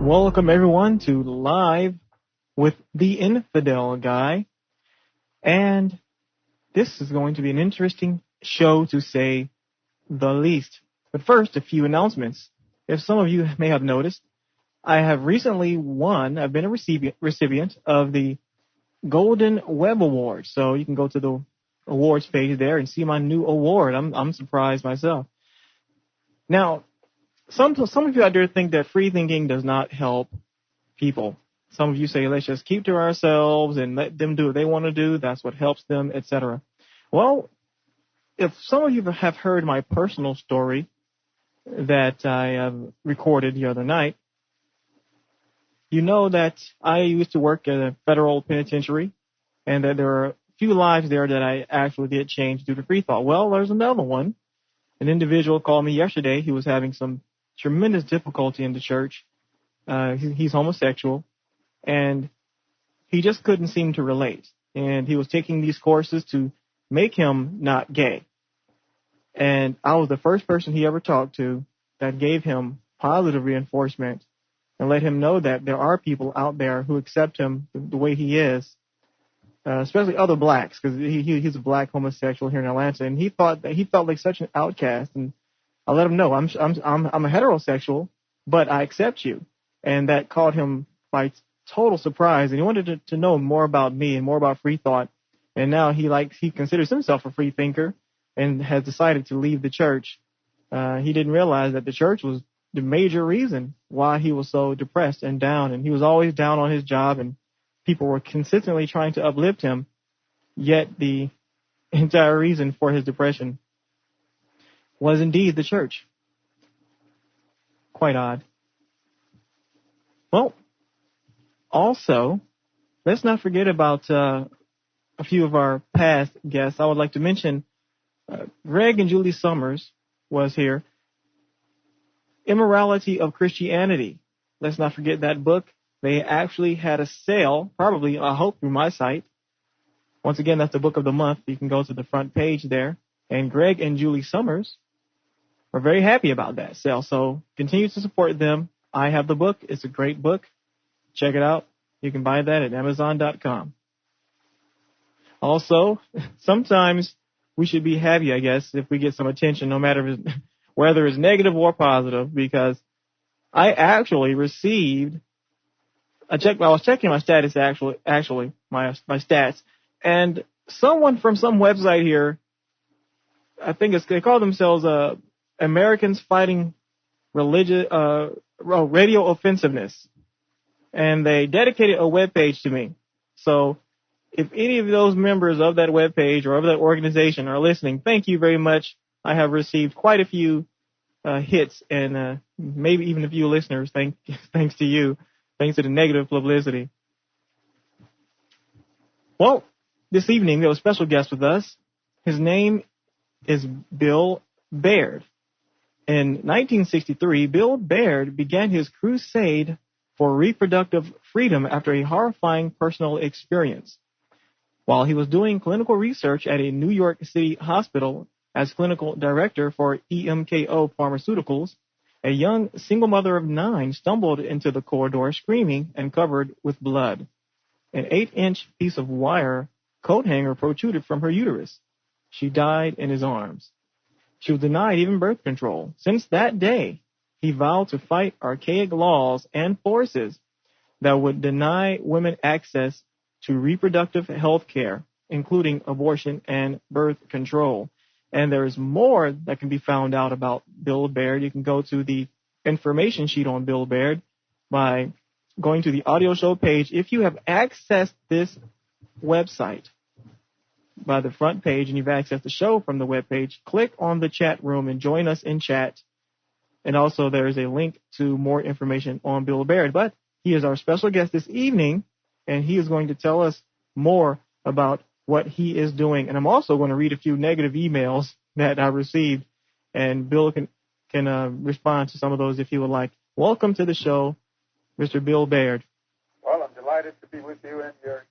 Welcome everyone to Live with the Infidel Guy. And this is going to be an interesting show to say the least. But first, a few announcements. If some of you may have noticed, I have recently I've been a recipient of the Golden Web Award. So you can go to the awards page there and see my new award. I'm surprised myself. Now, some of you out there think that free thinking does not help people. Some of you say, let's just keep to ourselves and let them do what they want to do. That's what helps them, etc. Well, if some of you have heard my personal story that I recorded the other night, you know that I used to work at a federal penitentiary and that there are a few lives there that I actually did change due to free thought. Well, there's another one. An individual called me yesterday. He was having some tremendous difficulty in the church. He's homosexual, and he just couldn't seem to relate. And he was taking these courses to make him not gay. And I was the first person he ever talked to that gave him positive reinforcement and let him know that there are people out there who accept him the way he is, especially other blacks, because he's a black homosexual here in Atlanta, and he felt like such an outcast. And I let him know I'm a heterosexual, but I accept you. And that caught him by total surprise, and he wanted to know more about me and more about free thought. And now he considers himself a free thinker and has decided to leave the church. He didn't realize that the church was the major reason why he was so depressed and down, and he was always down on his job, and people were consistently trying to uplift him, yet the entire reason for his depression was indeed the church. Quite odd. Well, also, let's not forget about a few of our past guests. I would like to mention Greg and Julie Summers was here. Immorality of Christianity. Let's not forget that book. They actually had a sale, probably, I hope, through my site. Once again, that's the book of the month. You can go to the front page there. And Greg and Julie Summers are very happy about that sale. So continue to support them. I have the book. It's a great book. Check it out. You can buy that at Amazon.com. Also, sometimes we should be happy, I guess, if we get some attention, no matter whether it's negative or positive, because I actually received I was checking my status actually my stats, and someone from some website here, I think they call themselves Americans Fighting Radio Offensiveness, and they dedicated a web page to me. So if any of those members of that web page or of that organization are listening, thank you very much. I have received quite a few hits and maybe even a few listeners. Thanks to you. Thanks to the negative publicity. Well, this evening we have a special guest with us. His name is Bill Baird. In 1963, Bill Baird began his crusade for reproductive freedom after a horrifying personal experience. While he was doing clinical research at a New York City hospital as clinical director for EMKO Pharmaceuticals, a young single mother of 9 stumbled into the corridor screaming and covered with blood. An 8-inch piece of wire coat hanger protruded from her uterus. She died in his arms. She was denied even birth control. Since that day, he vowed to fight archaic laws and forces that would deny women access to reproductive health care, including abortion and birth control. And there's more that can be found out about Bill Baird. You can go to the information sheet on Bill Baird by going to the audio show page. If you have accessed this website by the front page and you've accessed the show from the web page, click on the chat room and join us in chat. And also there is a link to more information on Bill Baird. But he is our special guest this evening, and he is going to tell us more about what he is doing. And I'm also going to read a few negative emails that I received, and Bill can respond to some of those if he would like. Welcome to the show, Mr. Bill Baird. Well, I'm delighted to be with you and your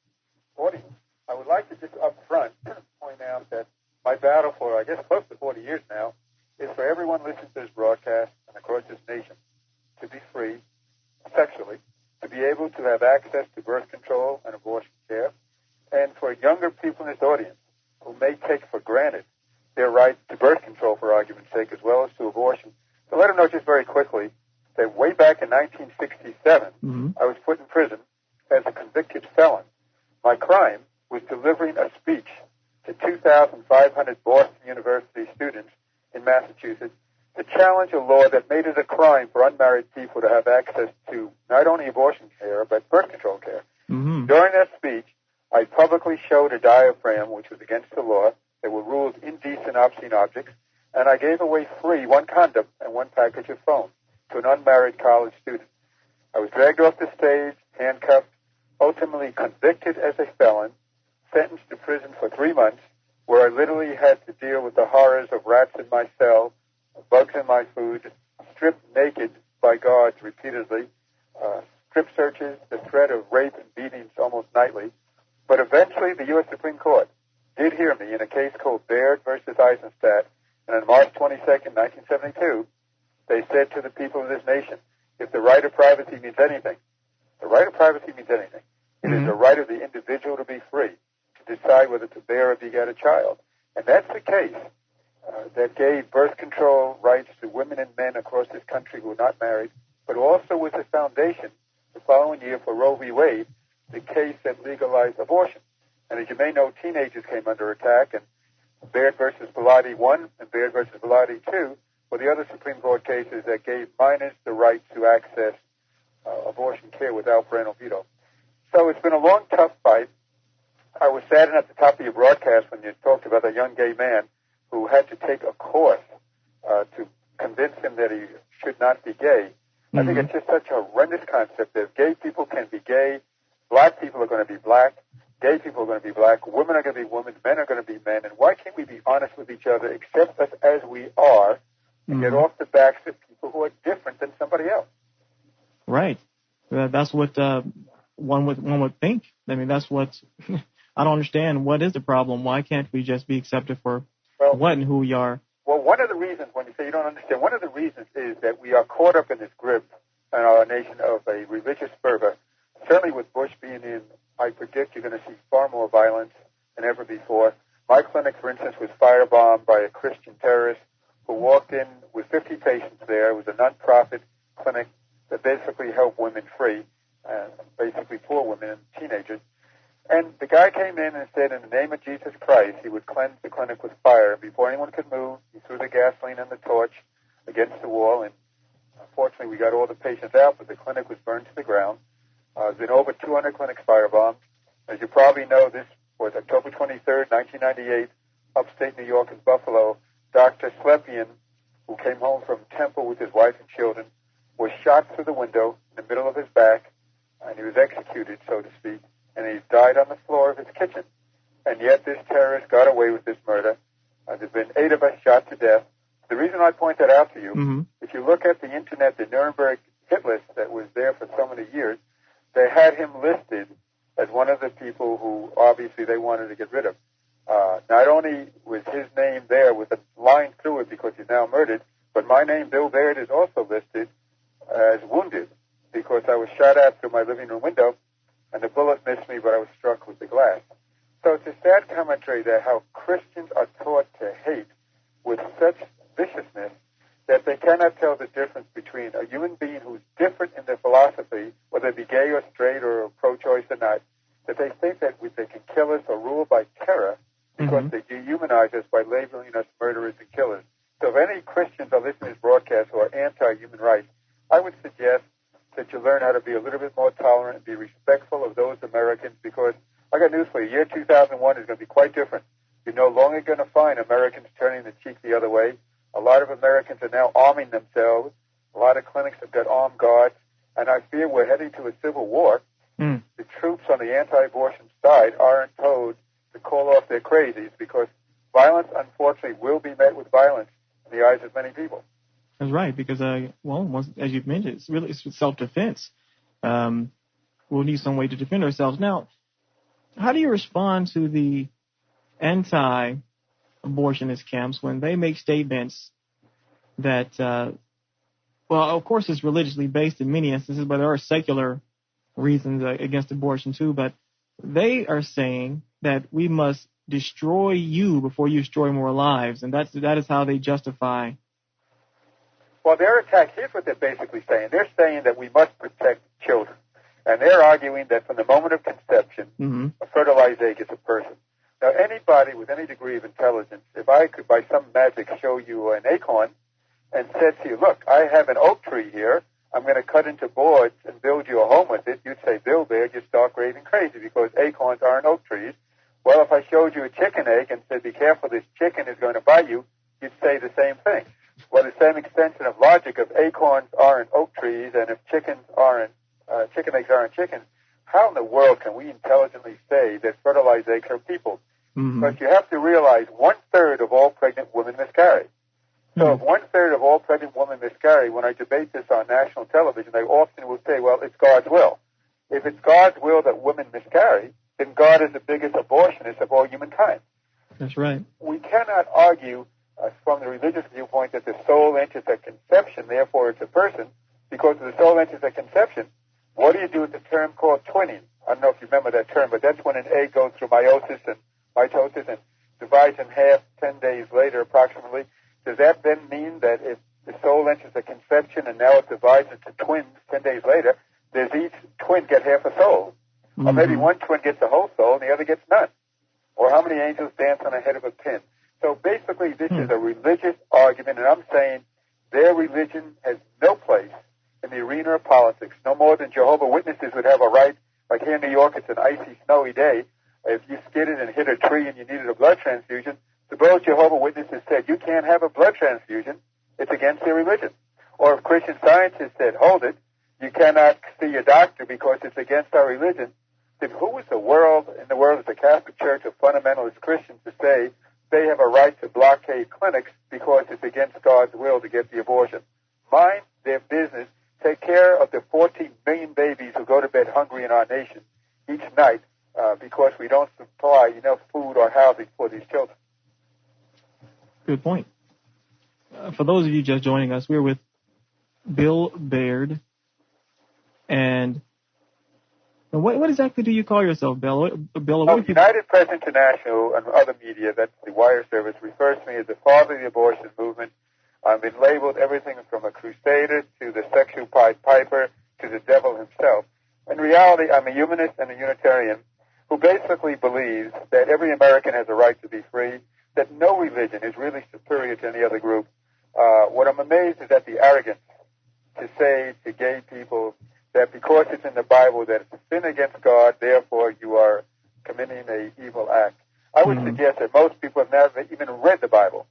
audience. I would like to just up front point out that my battle for, I guess, close to 40 years now is for everyone listening to this broadcast and across this nation to be free sexually have access to birth control and abortion care, and for younger people in this audience who may take for granted their right to birth control, for argument's sake, as well as to abortion, to let them know just very quickly that way back in 1967, I was put in prison as a convicted felon. My crime was delivering a speech to 2,500 Boston University students in Massachusetts to challenge a law that made it a crime for unmarried people to have access to not only abortion care, but birth control care. During that speech, I publicly showed a diaphragm, which was against the law. They were ruled indecent, obscene objects, and I gave away free one condom and one package of phones to an unmarried college student. I was dragged off the stage, handcuffed, ultimately convicted as a felon, sentenced to prison for 3 months, where I literally had to deal with the horrors of rats in my cell, bugs in my food, stripped naked by guards repeatedly, strip searches, the threat of rape and beatings almost nightly. But eventually the U.S. Supreme Court did hear me in a case called Baird versus Eisenstadt, and on March 22nd, 1972, they said to the people of this nation, if the right of privacy means anything, the right of privacy means anything. It is the right of the individual to be free, to decide whether to bear or beget a child. And that's the case that gave birth control rights to women and men across this country who are not married, but also was the foundation the following year for Roe v. Wade, the case that legalized abortion. And as you may know, teenagers came under attack, and Baird versus Bilotti 1 and Baird versus Bilotti 2 were the other Supreme Court cases that gave minors the right to access abortion care without parental veto. So it's been a long, tough fight. I was saddened at the top of your broadcast when you talked about a young gay man who had to take a course to convince him that he should not be gay. I think it's just such a horrendous concept that gay people can be gay, black people are going to be black, gay people are going to be black, women are going to be women, men are going to be men, and why can't we be honest with each other, accept us as we are, and get off the backs of people who are different than somebody else? Right. That's what one would think. I mean, that's what I don't understand. What is the problem? Why can't we just be accepted for what and who we are? Well, one of the reasons, when you say you don't understand, one of the reasons is that we are caught up in this grip in our nation of a religious fervor. Certainly with Bush being in, I predict you're going to see far more violence than ever before. My clinic, for instance, was firebombed by a Christian terrorist who walked in with 50 patients there. It was a nonprofit clinic that basically helped women free, basically poor women and teenagers. And the guy came in and said, in the name of Jesus Christ, he would cleanse the clinic with fire. And before anyone could move, he threw the gasoline and the torch against the wall. And unfortunately, we got all the patients out, but the clinic was burned to the ground. There's been over 200 clinics firebombed. As you probably know, this was October 23rd, 1998, upstate New York in Buffalo. Dr. Slepian, who came home from Temple with his wife and children, was shot through the window in the middle of his back, and he was executed, so to speak, and he died on the floor of his kitchen. And yet this terrorist got away with this murder. There's been 8 of us shot to death. The reason I point that out to you, if you look at the Internet, the Nuremberg hit list that was there for so many years, they had him listed as one of the people who obviously they wanted to get rid of. Not only was his name there with a line through it because he's now murdered, but my name, Bill Baird, is also listed as wounded because I was shot at through my living room window, and the bullet missed me, but I was struck with the glass. So it's a sad commentary that how Christians are taught to hate with such viciousness that they cannot tell the difference between a human being who's different in their philosophy, whether they be gay or straight or pro-choice or not, that they think that they can kill us or rule by terror because they dehumanize us by labeling us murderers and killers. So if any Christians are listening to this broadcast who are anti-human rights, I would suggest that you learn how to be a little bit more tolerant and be respectful of those Americans, because I got news for you. Year 2001 is going to be quite different. You're no longer going to find Americans turning the cheek the other way. A lot of Americans are now arming themselves. A lot of clinics have got armed guards, and I fear we're heading to a civil war. The troops on the anti-abortion side aren't told to call off their crazies because violence, unfortunately, will be met with violence in the eyes of many people. That's right, because, as you've mentioned, it's self-defense. We'll need some way to defend ourselves. Now, how do you respond to the anti-abortionist camps when they make statements that, of course, it's religiously based in many instances, but there are secular reasons against abortion too, but they are saying that we must destroy you before you destroy more lives, and that is how they justify. Well, their attack, here's what they're basically saying. They're saying that we must protect children. And they're arguing that from the moment of conception, a fertilized egg is a person. Now, anybody with any degree of intelligence, if I could by some magic show you an acorn and said to you, look, I have an oak tree here, I'm going to cut into boards and build you a home with it, you'd say, Bill Baird, you're stark raving crazy because acorns aren't oak trees. Well, if I showed you a chicken egg and said, be careful, this chicken is going to bite you, you'd say the same thing. Well, the same extension of logic, if acorns aren't oak trees and if chicken eggs aren't chickens, how in the world can we intelligently say that fertilized eggs are people? Because you have to realize 1/3 of all pregnant women miscarry. So if 1/3 of all pregnant women miscarry, when I debate this on national television, they often will say, well, it's God's will. If it's God's will that women miscarry, then God is the biggest abortionist of all humankind. That's right. We cannot argue from the religious viewpoint that the soul enters at conception, therefore it's a person, because if the soul enters at conception, what do you do with the term called twinning? I don't know if you remember that term, but that's when an egg goes through mitosis and divides in half 10 days later approximately. Does that then mean that if the soul enters at conception and now it divides into twins 10 days later, does each twin get half a soul? Or maybe one twin gets a whole soul and the other gets none. Or how many angels dance on the head of a pin? So basically this is a religious argument, and I'm saying their religion has no place in the arena of politics, no more than Jehovah's Witnesses would have a right. Like here in New York, it's an icy, snowy day. If you skidded and hit a tree and you needed a blood transfusion, suppose Jehovah's Witnesses said you can't have a blood transfusion, it's against their religion. Or if Christian Scientists said, hold it, you cannot see a doctor because it's against our religion, then who is in the world is the Catholic Church of fundamentalist Christians to say they have a right to blockade clinics because it's against God's will to get the abortion? Mind their business. Take care of the 14 million babies who go to bed hungry in our nation each night because we don't supply enough food or housing for these children. Good point. For those of you just joining us, we're with Bill Baird. And what exactly do you call yourself, Bill? United Press International and other media, that's the wire service, refers to me as the father of the abortion movement. I've been labeled everything from a crusader to the sexual Pied Piper to the devil himself. In reality, I'm a humanist and a Unitarian who basically believes that every American has a right to be free, that no religion is really superior to any other group. What I'm amazed is at the arrogance to say to gay people that because it's in the Bible that it's a sin against God, therefore you are committing an evil act. I would suggest that most people have never even read the Bible.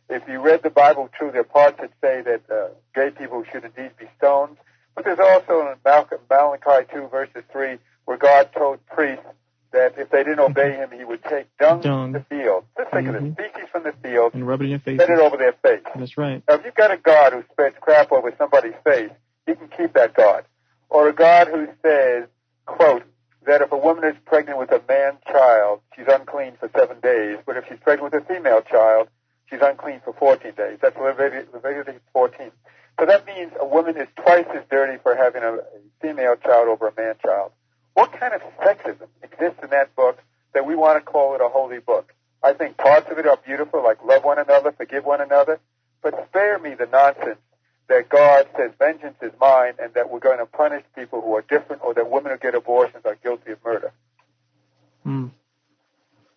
If you read the Bible true, there are parts that say that gay people should indeed be stoned. But there's also in Malachi 2, verses 3, where God told priests that if they didn't obey him, he would take dung from the field. Just think of it, species from the field, and rub it in your face. Spread it over their face. That's right. Now, if you've got a God who spreads crap over somebody's face, you can keep that God. Or a God who says, quote, that if a woman is pregnant with a man child, she's unclean for 7 days. But if she's pregnant with a female child, she's unclean for 14 days. That's Leviticus 14. So that means a woman is twice as dirty for having a female child over a man child. What kind of sexism exists in that book that we want to call it a holy book? I think parts of it are beautiful, like love one another, forgive one another. But spare me the nonsense that God says vengeance is mine and that we're going to punish people who are different or that women who get abortions are guilty of murder.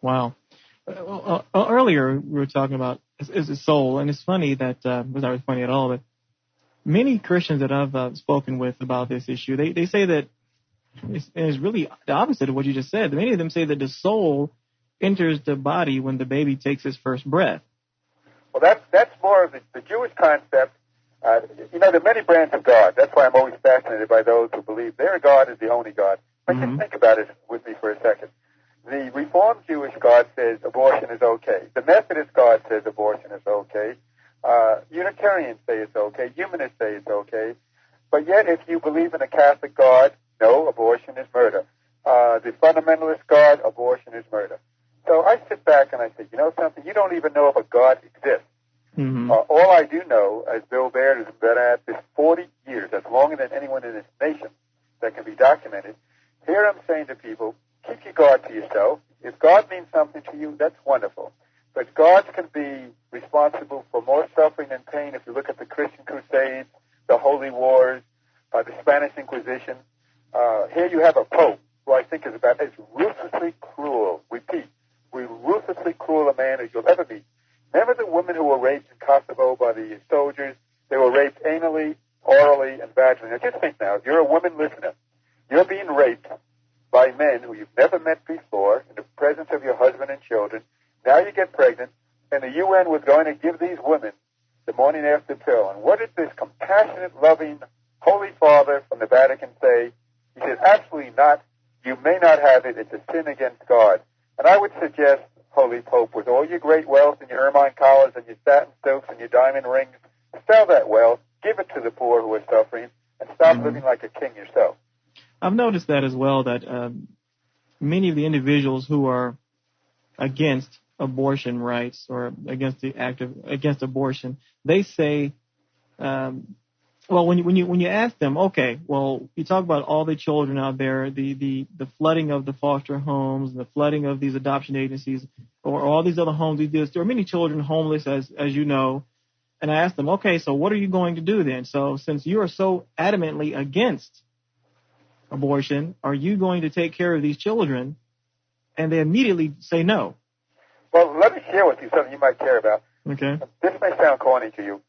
Wow. Earlier we were talking about is a soul, and it's funny that it's not really funny at all, but many Christians that I've spoken with about this issue, they say that it's really the opposite of what you just said. Many of them say that the soul enters the body when the baby takes his first breath. Well, that's more of the Jewish concept. There are many brands of God. That's why I'm always fascinated by those who believe their God is the only God. But just think about it with me for a second. The Reformed Jewish God says abortion is okay. The Methodist God says abortion is okay. Unitarians say it's okay. Humanists say it's okay. But yet, if you believe in a Catholic God, no, abortion is murder. The fundamentalist God, abortion is murder. So I sit back and I say, you know something? You don't even know if a God exists. All I do know, as Bill Baird has been at this 40 years, that's longer than anyone in this nation, that can be documented. Here I'm saying to people, keep your guard to yourself. If God means something to you, that's wonderful. But God can be responsible for more suffering and pain if you look at the Christian Crusades, the Holy Wars, the Spanish Inquisition. Here you have a pope who I think is about as ruthlessly cruel, repeat, ruthlessly cruel a man as you'll ever meet. Remember the women who were raped in Kosovo by the soldiers? They were raped anally, orally, and vaginally. Now just think now, you're a woman listener. You're being raped by men who you've never met before in the presence of your husband and children. Now you get pregnant, and the UN was going to give these women the morning after pill. And what did this compassionate, loving, Holy Father from the Vatican say? He said, absolutely not. You may not have it. It's a sin against God. And I would suggest, Holy Pope, with all your great wealth and your ermine collars and your satin silks and your diamond rings, sell that wealth, give it to the poor who are suffering, and stop living like a king yourself. I've noticed that as well, that many of the individuals who are against abortion rights or against abortion, they say, well, when you ask them, okay, well, you talk about all the children out there, the flooding of the foster homes, the flooding of these adoption agencies, or all these other homes. There are many children homeless, as you know. And I asked them, okay, so what are you going to do then? So since you are so adamantly against abortion, are you going to take care of these children? And they immediately say no. Well, let me share with you something you might care about. Okay. This may sound corny to you.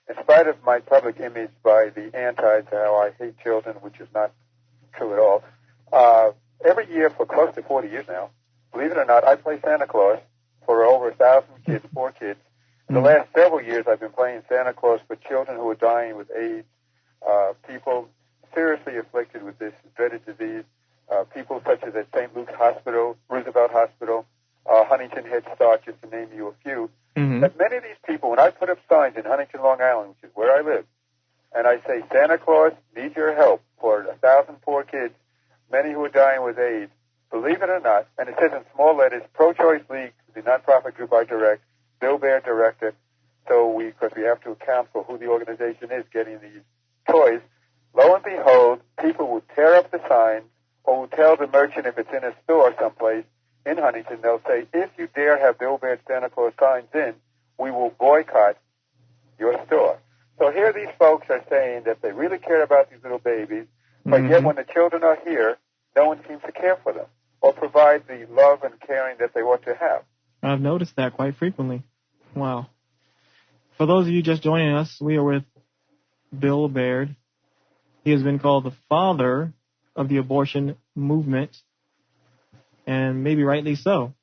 In spite of my public image by the anti to how I hate children, which is not true at all, every year for close to 40 years now, believe it or not, I play Santa Claus for over 1,000 kids, 4 kids. In the last several years, I've been playing Santa Claus for children who are dying with AIDS, people seriously afflicted with this dreaded disease, people such as at St. Luke's Hospital, Roosevelt Hospital, Huntington Head Start, just to name you a few. But many of these people, when I put up signs in Huntington, Long Island, which is where I live, and I say, Santa Claus needs your help for 1,000 poor kids, many who are dying with AIDS, believe it or not, and it says in small letters, Pro-Choice League, the nonprofit group I direct, Bill Baird director, because we have to account for who the organization is getting these toys. Lo and behold, people will tear up the signs or will tell the merchant if it's in a store someplace in Huntington, they'll say, if you dare have Bill Baird Santa Claus signs in, we will boycott your store. So here these folks are saying that they really care about these little babies, but yet when the children are here, no one seems to care for them or provide the love and caring that they ought to have. I've noticed that quite frequently. Wow. For those of you just joining us, we are with Bill Baird. He has been called the father of the abortion movement, and maybe rightly so,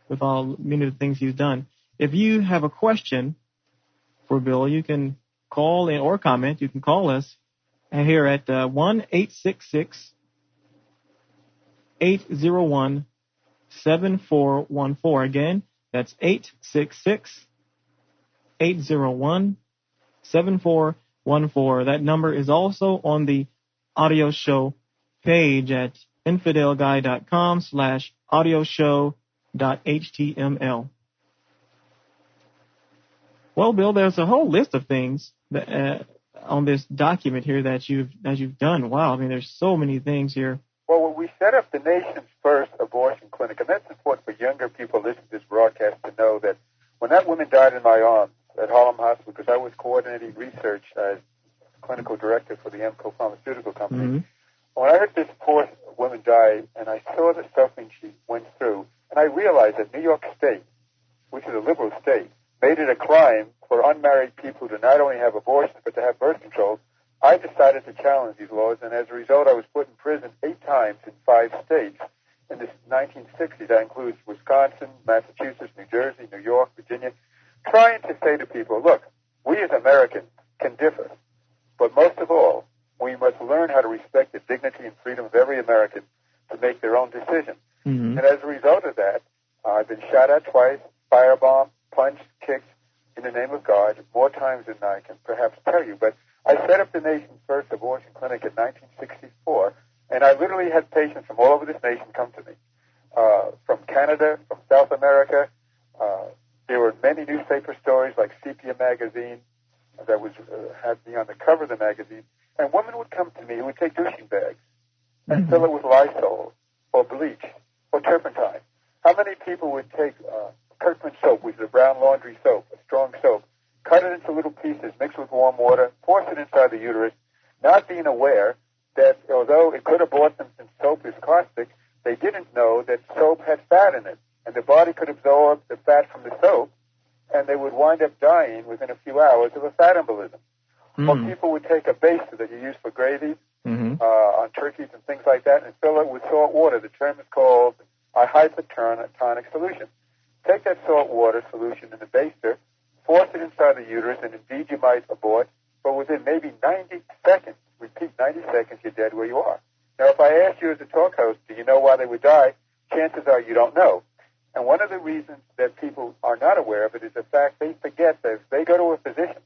with many of the things he's done. If you have a question for Bill, you can call in or comment. You can call us here at 1-866-801-7414. Again, that's 866-801-7414. That number is also on the audio show page at infidelguy.com/audioshow.html. Well, Bill, there's a whole list of things that, on this document here that you've done. Wow, I mean, there's so many things here. Well, we set up the nation's first abortion clinic, and that's important for younger people listening to this broadcast to know that when that woman died in my arms at Harlem Hospital, because I was coordinating research as clinical director for the Emco Pharmaceutical Company, when I heard this poor woman die, and I saw the suffering she went through, and I realized that New York State, which is a liberal state, made it a crime for unmarried people to not only have abortions but to have birth control. I decided to challenge these laws, and as a result, I was put in prison 8 times in 5 states in the 1960s. That includes Wisconsin, Massachusetts, New Jersey, New York, Virginia, trying to say to people, look, we as Americans can differ, but most of all, we must learn how to respect the dignity and freedom of every American to make their own decision. And as a result of that, I've been shot at twice, firebombed, punched, kicked in the name of God, more times than I can perhaps tell you. But I set up the nation's first abortion clinic in 1964, and I literally had patients from all over this nation come to me, from Canada, from South America. There were many newspaper stories like Sepia magazine that had me on the cover of the magazine. And women would come to me who would take douching bags and fill it with Lysol or bleach or turpentine? How many people would take Kirkman soap, which is a brown laundry soap, a strong soap, cut it into little pieces, mix with warm water, force it inside the uterus, not being aware that although it could abort them since soap is caustic, they didn't know that soap had fat in it, and the body could absorb the fat from the soap, and they would wind up dying within a few hours of a fat embolism. Or people would take a baster that you use for gravy on turkeys and things like that and fill it with salt water. The term is called a hypertonic solution. Take that salt water solution in the baster, force it inside the uterus, and indeed you might abort, but within maybe 90 seconds, repeat 90 seconds, you're dead where you are. Now, if I ask you as a talk host, do you know why they would die? Chances are you don't know. And one of the reasons that people are not aware of it is the fact they forget that if they go to a physician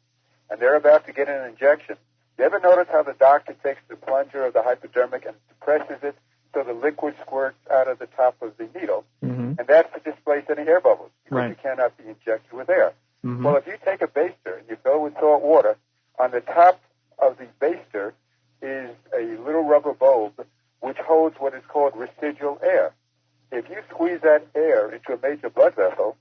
and they're about to get an injection, you ever notice how the doctor takes the plunger of the hypodermic and depresses it so the liquid squirts out of the top of the needle? And that's to displace any air bubbles, because you cannot be injected with air. Well, if you take a baster and you fill it with salt water, on the top of the baster is a little rubber bulb which holds what is called residual air. If you squeeze that air into a major blood vessel,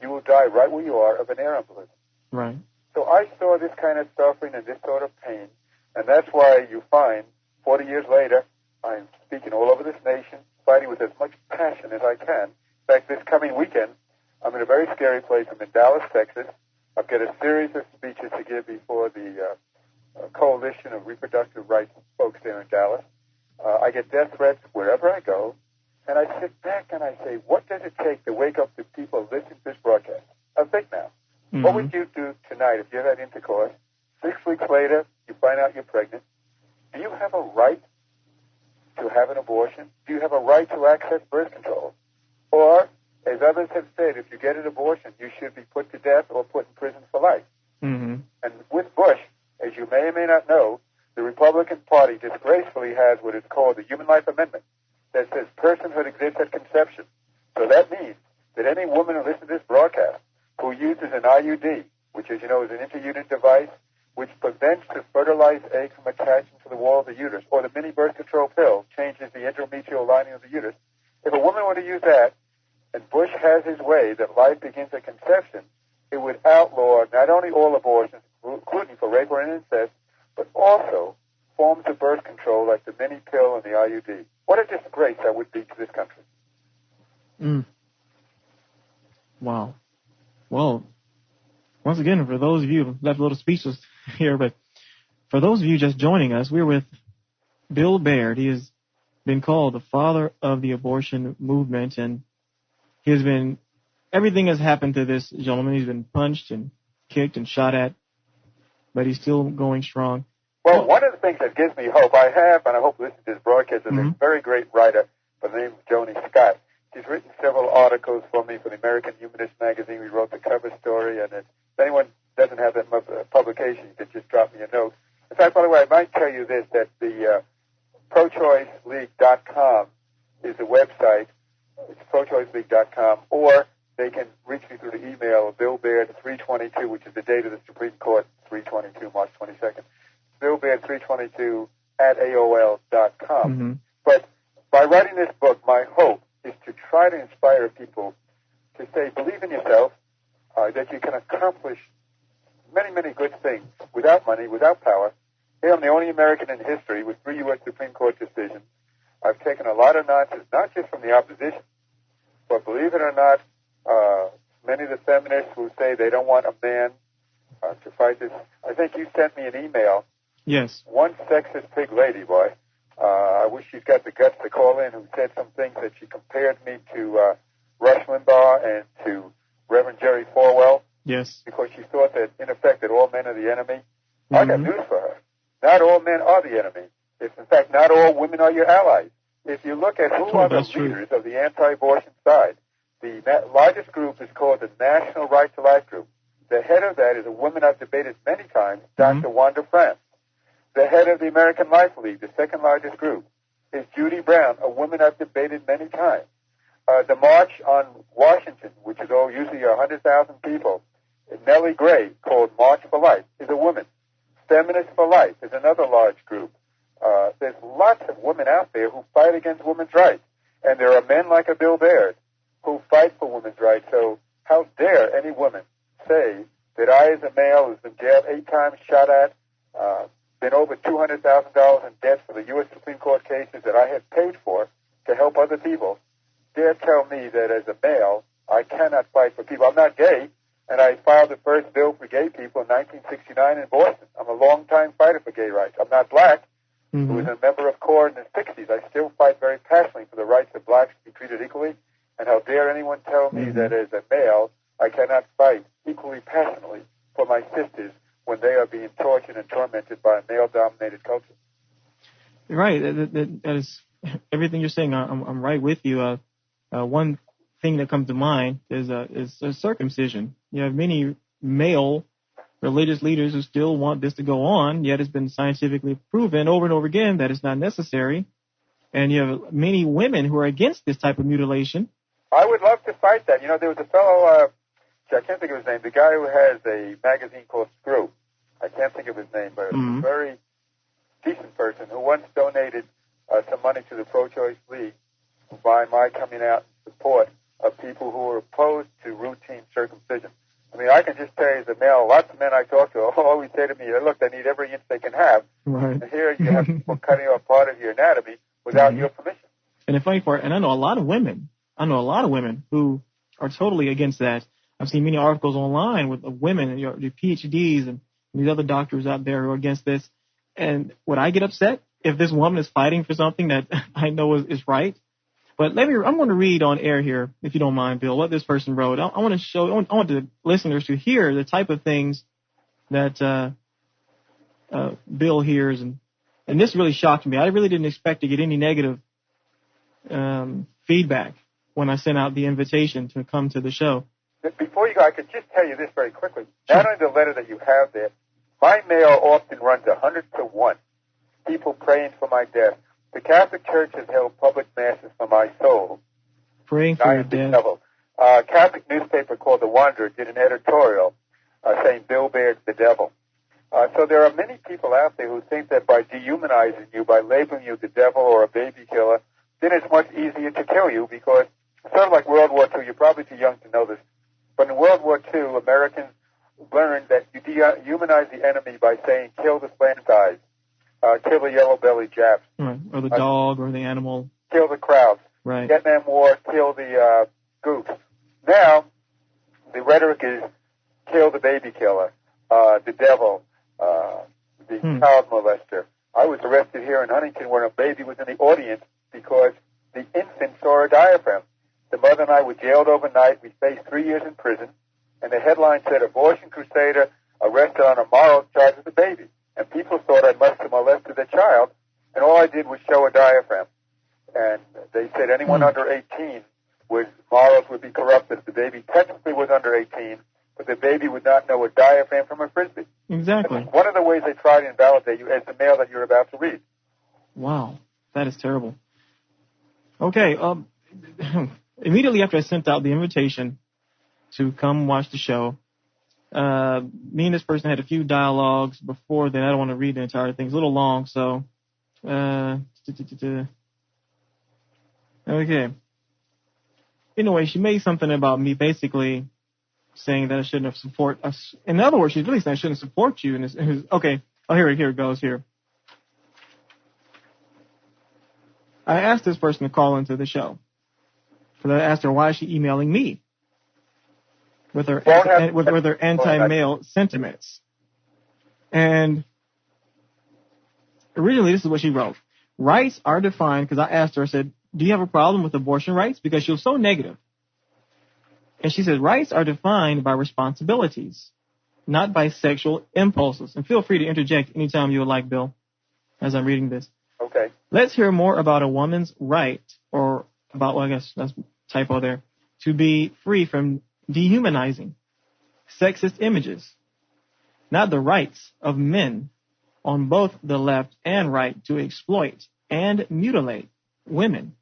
you will die right where you are of an air embolism. Right. So I saw this kind of suffering and this sort of pain, and that's why you find 40 years later, I'm speaking all over this nation, fighting with as much passion as I can. In fact, this coming weekend, I'm in a very scary place. I'm in Dallas, Texas. I've got a series of speeches to give before the coalition of reproductive rights folks there in Dallas. I get death threats wherever I go, and I sit back and I say, what does it take to wake up the people listening to this broadcast? Now think now. What would you do tonight if you had intercourse? 6 weeks later, you find out you're pregnant. Do you have a right to have an abortion? Do you have a right to access birth control? Or, as others have said, if you get an abortion, you should be put to death or put in prison for life. And with Bush, as you may or may not know, the Republican Party disgracefully has what is called the Human Life Amendment that says personhood exists at conception. So that means that any woman who listens to this broadcast who uses an IUD, which, as you know, is an inter-unit device which prevents the fertilized egg from attaching to the wall of the uterus, or the mini birth control pill changes the endometrial lining of the uterus. If a woman were to use that, and Bush has his way that life begins at conception, it would outlaw not only all abortions, including for rape or incest, but also forms of birth control like the mini pill and the IUD. What a disgrace that would be to this country. Wow. Well, once again, for those of you left a little speechless here, but for those of you just joining us, we're with Bill Baird. He has been called the father of the abortion movement, and he has been, everything has happened to this gentleman. He's been punched and kicked and shot at, but he's still going strong. Well, one of the things that gives me hope, I have, and I hope listening to this broadcast, is a very great writer by the name of Joni Scott. She's written several articles for me for the American Humanist magazine. We wrote the cover story, and if anyone doesn't have that publication, you can just drop me a note. In fact, by the way, I might tell you this, that the prochoiceleague.com is the website. It's prochoiceleague.com, or they can reach me through the email, Bill Baird 322, which is the date of the Supreme Court, 322, March 22nd. Bill Baird 322 at AOL.com. But by writing this book, my hope is to try to inspire people to say, believe in yourself, that you can accomplish many, many good things without money, without power. Here I'm the only American in history with 3 U.S. Supreme Court decisions. I've taken a lot of nonsense, not just from the opposition, but believe it or not, many of the feminists who say they don't want a man to fight this. I think you sent me an email. Yes. One sexist pig lady, boy. I wish she'd got the guts to call in, who said some things that she compared me to Rush Limbaugh and to Reverend Jerry Falwell. Yes. Because she thought that, in effect, that all men are the enemy. I got news for her. Not all men are the enemy. If, in fact, not all women are your allies. If you look at who are the leaders of the anti-abortion side, the largest group is called the National Right to Life group. The head of that is a woman I've debated many times, Dr. Wanda France. The head of the American Life League, the second largest group, is Judy Brown, a woman I've debated many times. The March on Washington, which is usually 100,000 people, Nellie Gray, called March for Life, is a woman. Feminists for Life is another large group. there's lots of women out there who fight against women's rights. And there are men like a Bill Baird who fight for women's rights. So how dare any woman say that I, as a male who's been jailed 8 times, shot at, been over $200,000 in debt for the U.S. Supreme Court cases that I have paid for to help other people, dare tell me that as a male I cannot fight for people. I'm not gay, and I filed the first bill for gay people in 1969 in Boston. I'm a long-time fighter for gay rights. I'm not black. Mm-hmm. Who was a member of CORE in the 60s. I still fight very passionately for the rights of blacks to be treated equally. And how dare anyone tell me that as a male I cannot fight equally passionately for my sisters when they are being tortured and tormented by a male-dominated culture. Right. That is everything you're saying. I'm right with you. One thing that comes to mind is circumcision. You have many male religious leaders who still want this to go on, yet it's been scientifically proven over and over again that it's not necessary. And you have many women who are against this type of mutilation. I would love to fight that. You know, there was a fellow, I can't think of his name, the guy who has a magazine called Screw. I can't think of his name, but a very decent person who once donated some money to the Pro-Choice League by my coming out in support of people who are opposed to routine circumcision. I mean, I can just tell you as a male, lots of men I talk to always say to me, look, they need every inch they can have. Right. And here you have people cutting off part of your anatomy without your permission. And the funny part, and I know a lot of women who are totally against that. I've seen many articles online with women, the PhDs and these other doctors out there who are against this. And would I get upset if this woman is fighting for something that I know is right? But I'm going to read on air here, if you don't mind, Bill, what this person wrote. I want the listeners to hear the type of things that Bill hears, and this really shocked me. I really didn't expect to get any negative feedback when I sent out the invitation to come to the show. Before you go, I could just tell you this very quickly. Not only the letter that you have there, my mail often runs 100 to 1. People praying for my death. The Catholic Church has held public masses for my soul. Praying for your death. A Catholic newspaper called The Wanderer did an editorial saying Bill Baird's the devil. So there are many people out there who think that by dehumanizing you, by labeling you the devil or a baby killer, then it's much easier to kill you because it's sort of like World War II. You're probably too young to know this. But in World War II, Americans learned that you dehumanize the enemy by saying kill the Spanish guys. Kill the yellow-bellied Japs. Right. Or the dog or the animal. Kill the crowds. Right. Vietnam War, kill the goose. Now, the rhetoric is kill the baby killer, the devil, the child molester. I was arrested here in Huntington where a baby was in the audience because the infant saw a diaphragm. The mother and I were jailed overnight. We faced 3 years in prison. And the headline said, abortion crusader arrested on a moral charge with a baby. And people thought I must have molested the child, and all I did was show a diaphragm. And they said anyone under 18 morals would be corrupted. The baby technically was under 18, but the baby would not know a diaphragm from a frisbee. Exactly. That's one of the ways they try to invalidate you as the mail that you're about to read. Wow, that is terrible. Okay, immediately after I sent out the invitation to come watch the show, me and this person had a few dialogues before then. I don't want to read the entire thing. It's a little long, so. Okay. Anyway, she made something about me basically saying that I shouldn't have support us. In other words, she's really saying I shouldn't support you. Okay. Oh, here it goes here. I asked this person to call into the show. So I asked her why is she emailing me with her anti-male sentiments. And originally this is what she wrote. Rights are defined, because I asked her, I said, do you have a problem with abortion rights? Because she was so negative. And she said, rights are defined by responsibilities, not by sexual impulses. And feel free to interject anytime you would like, Bill, as I'm reading this. Okay. Let's hear more about a woman's right, or about, well, I guess that's a typo there, to be free from dehumanizing sexist images, not the rights of men on both the left and right to exploit and mutilate women.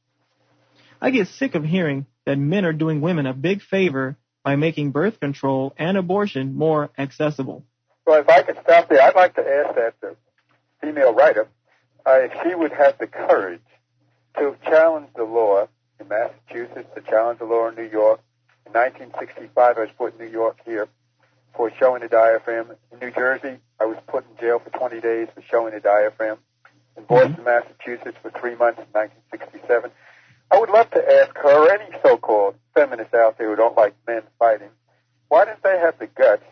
I get sick of hearing that men are doing women a big favor by making birth control and abortion more accessible. Well, if I could stop there, I'd like to ask that the female writer, if she would have the courage to challenge the law in Massachusetts, to challenge the law in New York. In 1965, I was put in New York here for showing a diaphragm. In New Jersey, I was put in jail for 20 days for showing a diaphragm. In Boston, Massachusetts, for 3 months in 1967. I would love to ask her or any so-called feminists out there who don't like men fighting, why didn't they have the guts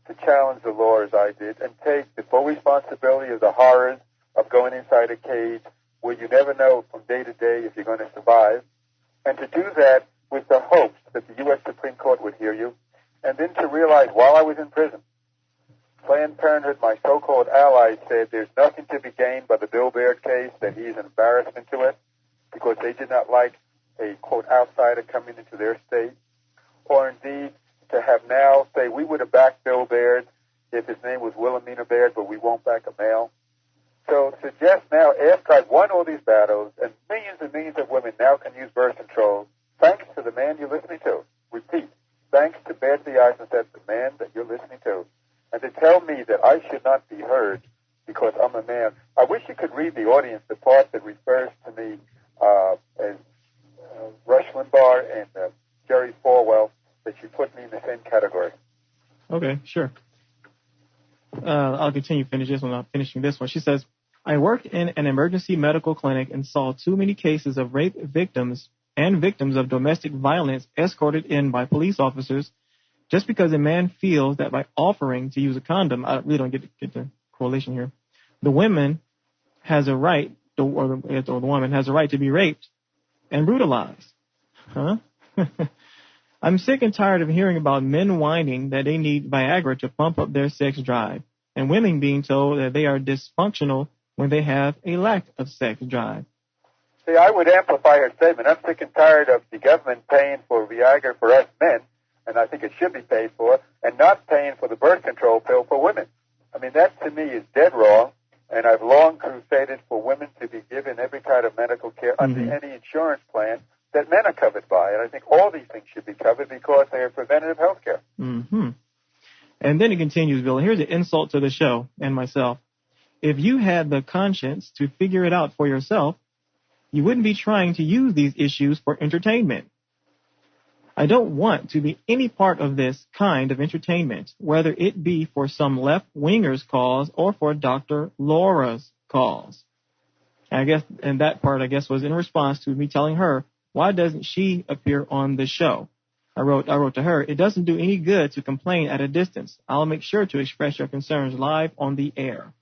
to challenge the law as I did and take the full responsibility of the horrors of going inside a cage where you never know from day to day if you're going to survive, and to do that with the hopes that the U.S. Supreme Court would hear you, and then to realize while I was in prison, Planned Parenthood, my so-called allies, said there's nothing to be gained by the Bill Baird case, that he's an embarrassment to us because they did not like a, quote, outsider coming into their state, or indeed to have now say we would have backed Bill Baird if his name was Wilhelmina Baird, but we won't back a male. So suggest now, after I've won all these battles and millions of women now can use birth control, thanks to the man you're listening to. Repeat, thanks to Badly Eisenstadt, the man that you're listening to. And to tell me that I should not be heard because I'm a man. I wish you could read the audience, the part that refers to me as Rush Limbaugh and Jerry Falwell, that you put me in the same category. Okay, sure. I'll finish this one. I'm finishing this one. She says, I worked in an emergency medical clinic and saw too many cases of rape victims and victims of domestic violence escorted in by police officers just because a man feels that by offering to use a condom, I really don't get the correlation here, the woman has a right, or the woman has a right to be raped and brutalized. Huh? I'm sick and tired of hearing about men whining that they need Viagra to pump up their sex drive, and women being told that they are dysfunctional when they have a lack of sex drive. See, I would amplify her statement. I'm sick and tired of the government paying for Viagra for us men, and I think it should be paid for, and not paying for the birth control pill for women. I mean, that to me is dead wrong, and I've long crusaded for women to be given every kind of medical care under any insurance plan that men are covered by. And I think all these things should be covered because they are preventative health care. Mm-hmm. And then it continues, Bill. Here's an insult to the show and myself. If you had the conscience to figure it out for yourself, you wouldn't be trying to use these issues for entertainment. I don't want to be any part of this kind of entertainment, whether it be for some left-winger's cause or for Dr. Laura's cause. And that part, I guess, was in response to me telling her, why doesn't she appear on the show? I wrote to her, it doesn't do any good to complain at a distance. I'll make sure to express your concerns live on the air.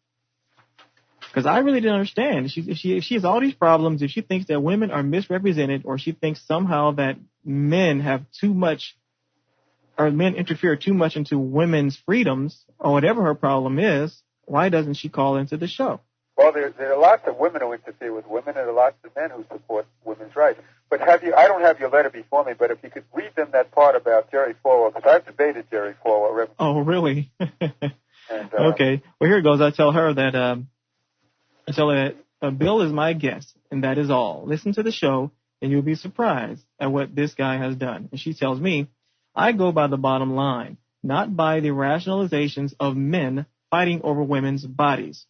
Because I really didn't understand. If she has all these problems, if she thinks that women are misrepresented, or she thinks somehow that men have too much, or men interfere too much into women's freedoms, or whatever her problem is, why doesn't she call into the show? Well, there are lots of women who interfere with women, and lots of men who support women's rights. But I don't have your letter before me, but if you could read them that part about Jerry Falwell, because I've debated Jerry Falwell. Oh, really? Okay. Well, here it goes. I tell her that Bill is my guest, and that is all. Listen to the show, and you'll be surprised at what this guy has done. And she tells me, I go by the bottom line, not by the rationalizations of men fighting over women's bodies,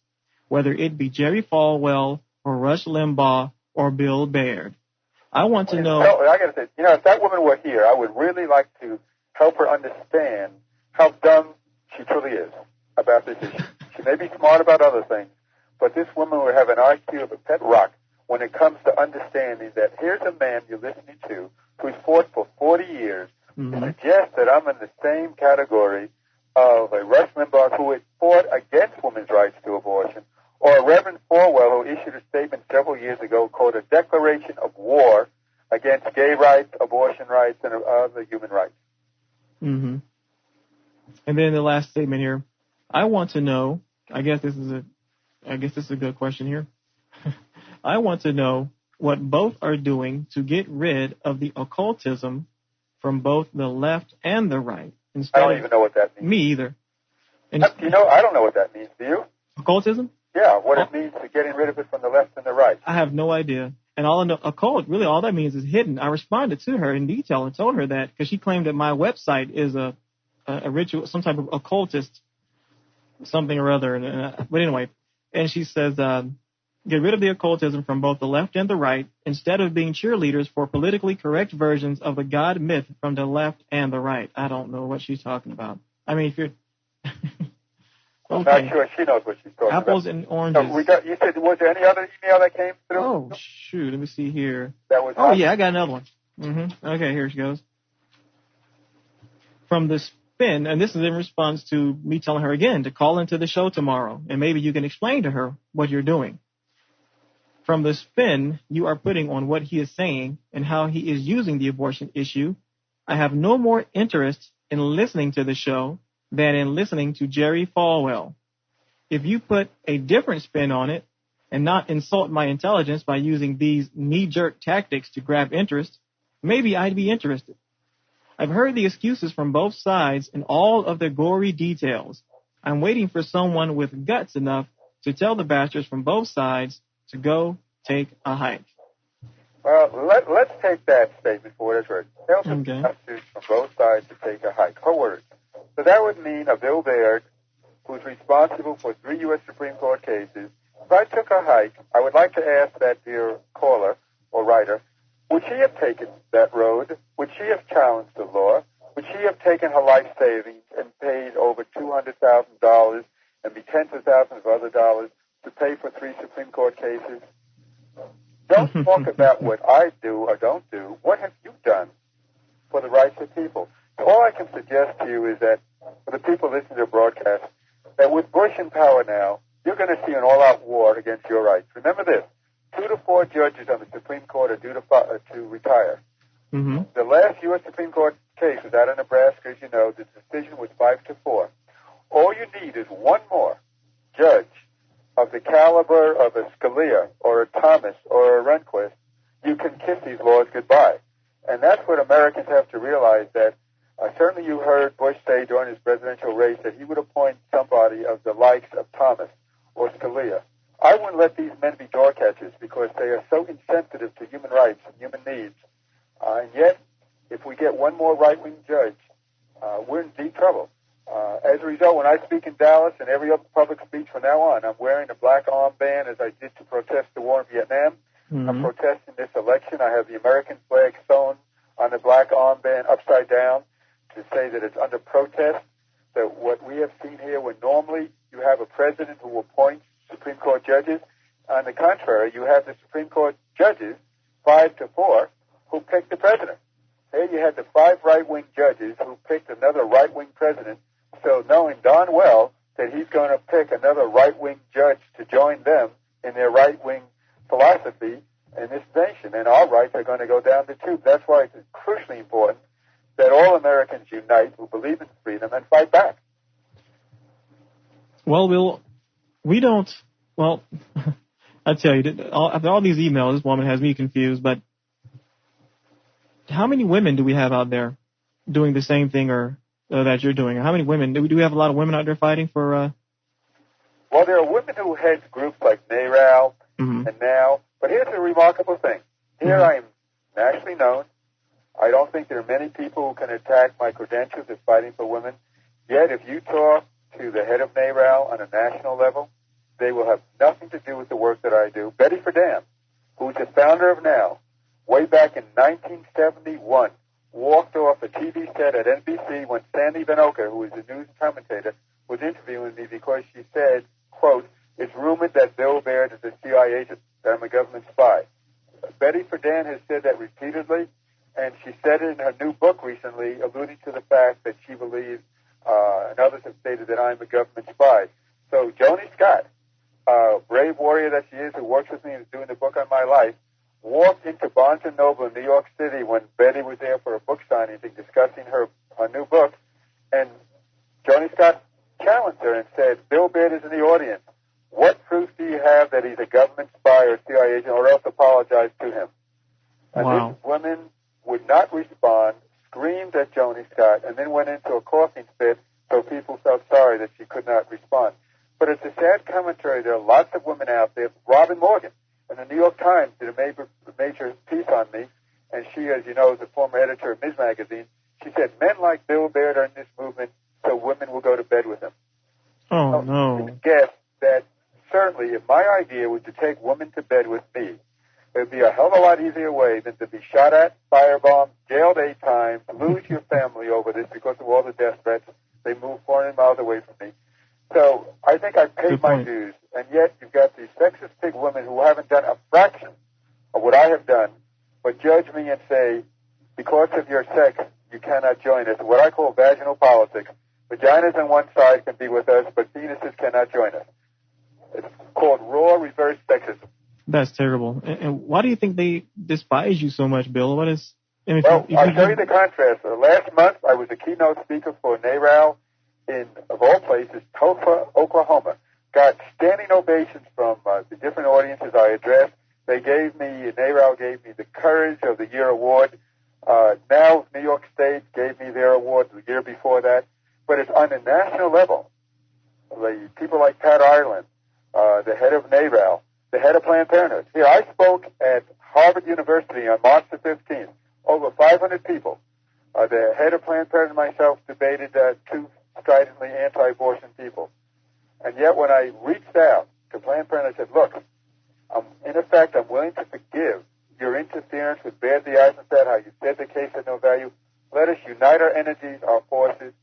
whether it be Jerry Falwell or Rush Limbaugh or Bill Baird. I want to know... I got to say, if that woman were here, I would really like to help her understand how dumb she truly is about this issue. She may be smart about other things, but this woman would have an IQ of a pet rock when it comes to understanding that here's a man you're listening to who's fought for 40 years to suggest that I'm in the same category of a Rush Limbaugh who had fought against women's rights to abortion, or a Reverend Falwell who issued a statement several years ago called a declaration of war against gay rights, abortion rights, and other human rights. Mm-hmm. And then the last statement here, I want to know, I guess this is a good question here. I want to know what both are doing to get rid of the occultism from both the left and the right. I don't even know what that means. Me either. And I don't know what that means. Do you? Occultism? Yeah, what it means to getting rid of it from the left and the right. I have no idea. And all I know, occult, really all that means is hidden. I responded to her in detail and told her that because she claimed that my website is a ritual, some type of occultist, something or other. But anyway, and she says, Get rid of the occultism from both the left and the right, instead of being cheerleaders for politically correct versions of the God myth from the left and the right. I don't know what she's talking about. I mean, if you're... I'm okay. not sure she knows what she's talking Apples about. and oranges. So you said, was there any other email that came through? Oh, shoot. Let me see here. That was yeah, I got another one. Okay, here she goes. From the Spin, and this is in response to me telling her again to call into the show tomorrow, and maybe you can explain to her what you're doing. From the spin you are putting on what he is saying and how he is using the abortion issue, I have no more interest in listening to the show than in listening to Jerry Falwell. If you put a different spin on it and not insult my intelligence by using these knee-jerk tactics to grab interest, maybe I'd be interested. I've heard the excuses from both sides in all of their gory details. I'm waiting for someone with guts enough to tell the bastards from both sides to go take a hike. Well, let's take that statement for what it's worth. Tell the bastards from both sides to take a hike. Her words. So that would mean a Bill Baird, who's responsible for 3 U.S. Supreme Court cases. If I took a hike, I would like to ask that dear caller or writer, would she have taken that road? Would she have challenged the law? Would she have taken her life savings and paid over $200,000 and be tens of thousands of other dollars to pay for 3 Supreme Court cases? Don't talk about what I do or don't do. What have you done for the rights of people? So all I can suggest to you is that for the people listening to the broadcast, that with Bush in power now, you're going to see an all-out war against your rights. Remember this, 2 to 4 judges on the Supreme Court are due to retire. The last U.S. Supreme Court case was out of Nebraska, as you know. The decision was 5-4. All you need is one more judge of the caliber of a Scalia or a Thomas or a Rehnquist. You can kiss these laws goodbye. And that's what Americans have to realize, that certainly you heard Bush say during his presidential race that he would appoint somebody of the likes of Thomas or Scalia. I wouldn't let these men be door catchers because they are so insensitive to human rights and human needs. And yet, if we get one more right-wing judge, we're in deep trouble. As a result, when I speak in Dallas and every other public speech from now on, I'm wearing a black armband as I did to protest the war in Vietnam. I'm protesting this election. I have the American flag sewn on the black armband upside down to say that it's under protest, that what we have seen here, when normally you have a president who appoints Supreme Court judges, on the contrary, you have the Supreme Court judges, 5-4, who picked the president. There you had the 5 right-wing judges who picked another right-wing president, so knowing darn well that he's going to pick another right-wing judge to join them in their right-wing philosophy in this nation, and our rights are going to go down the tube. That's why it's crucially important that all Americans unite who believe in freedom and fight back. Well, we don't, I tell you, after all these emails, this woman has me confused, but how many women do we have out there doing the same thing or that you're doing? How many women? Do we have a lot of women out there fighting for... Well, there are women who head groups like NARAL and NOW, but here's a remarkable thing. Here I am nationally known. I don't think there are many people who can attack my credentials as fighting for women. Yet, if you talk to the head of NARAL on a national level, they will have nothing to do with the work that I do. Betty Friedan, who's the founder of NOW, way back in 1971, walked off a TV set at NBC when Sandy Vanoka, who was a news commentator, was interviewing me because she said, quote, "It's rumored that Bill Baird is a CIA agent, that I'm a government spy." Betty Friedan has said that repeatedly, and she said it in her new book recently, alluding to the fact that she believes, and others have stated, that I'm a government spy. So Joni Scott, brave warrior that she is, who works with me and is doing the book on my life, walked into Barnes & Noble in New York City when Betty was there for a book signing thing, discussing her new book, and Joni Scott challenged her and said, "Bill Baird is in the audience. What proof do you have that he's a government spy or CIA agent, or else apologize to him?" And this woman would not respond, screamed at Joni Scott, and then went into a coughing fit so people felt sorry that she could not respond. But it's a sad commentary. There are lots of women out there. Robin Morgan in the New York Times did a major piece on me, and she, as you know, is the former editor of Ms. Magazine. She said, "Men like Bill Baird are in this movement, so women will go to bed with him." Oh, so no. You can guess that certainly ultimately, if my idea was to take women to bed with me, it would be a hell of a lot easier way than to be shot at, firebombed, jailed 8 times, lose your family over this because of all the death threats. They move 400 miles away from me. So I think I've paid my dues, and yet you've got these sexist pig women who haven't done a fraction of what I have done, but judge me and say, because of your sex, you cannot join us. What I call vaginal politics. Vaginas on one side can be with us, but penises cannot join us. It's called raw reverse sexism. That's terrible. And why do you think they despise you so much, Bill? What is... I'll show you the contrast. Last month, I was a keynote speaker for NARAL in, of all places, Tulsa, Oklahoma. Got standing ovations from the different audiences I addressed. NARAL gave me the Courage of the Year award. Now New York State gave me their award the year before that. But it's on a national level. The people like Pat Ireland, the head of NARAL, the head of Planned Parenthood. Here, I spoke at Harvard University on March the 15th. Over 500 people. The head of Planned Parenthood and myself debated 2 stridently anti-abortion people. And yet when I reached out to Planned Parenthood, I said, look, in effect, I'm willing to forgive your interference with Baird v. Eisenstadt, how you said the case had no value. Let us unite our energies, our forces.